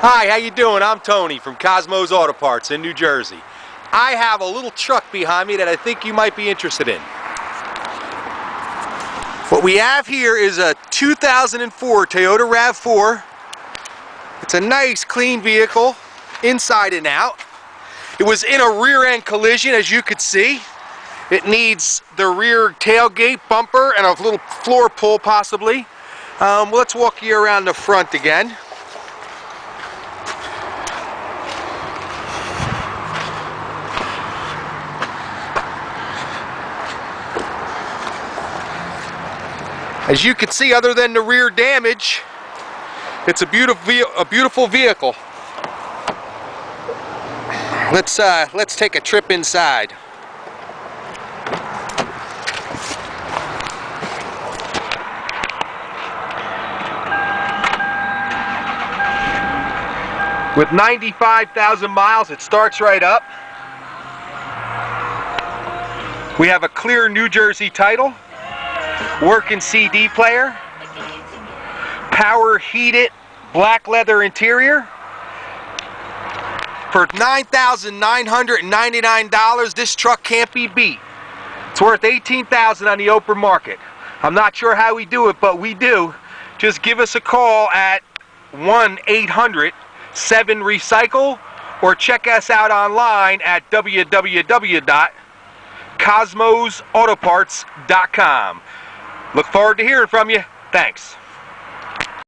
Hi, how you doing? I'm Tony from Cosmos Auto Parts in New Jersey. I have a little truck behind me that I think you might be interested in. What we have here is a 2004 Toyota Rav4. It's a nice clean vehicle inside and out. It was in a rear end collision, as you could see. It needs the rear tailgate bumper and a little floor pull possibly. Let's walk you around the front again. As you can see, other than the rear damage, it's a beautiful vehicle. Let's take a trip inside. With 95,000 miles, it starts right up. We have a clear New Jersey title. Working CD player, power heated black leather interior. For $9,999, this truck can't be beat. It's worth $18,000 on the open market. I'm not sure how we do it, but we do. Just give us a call at 1-800-7-RECYCLE or check us out online at www.cosmosautoparts.com. Look forward to hearing from you. Thanks.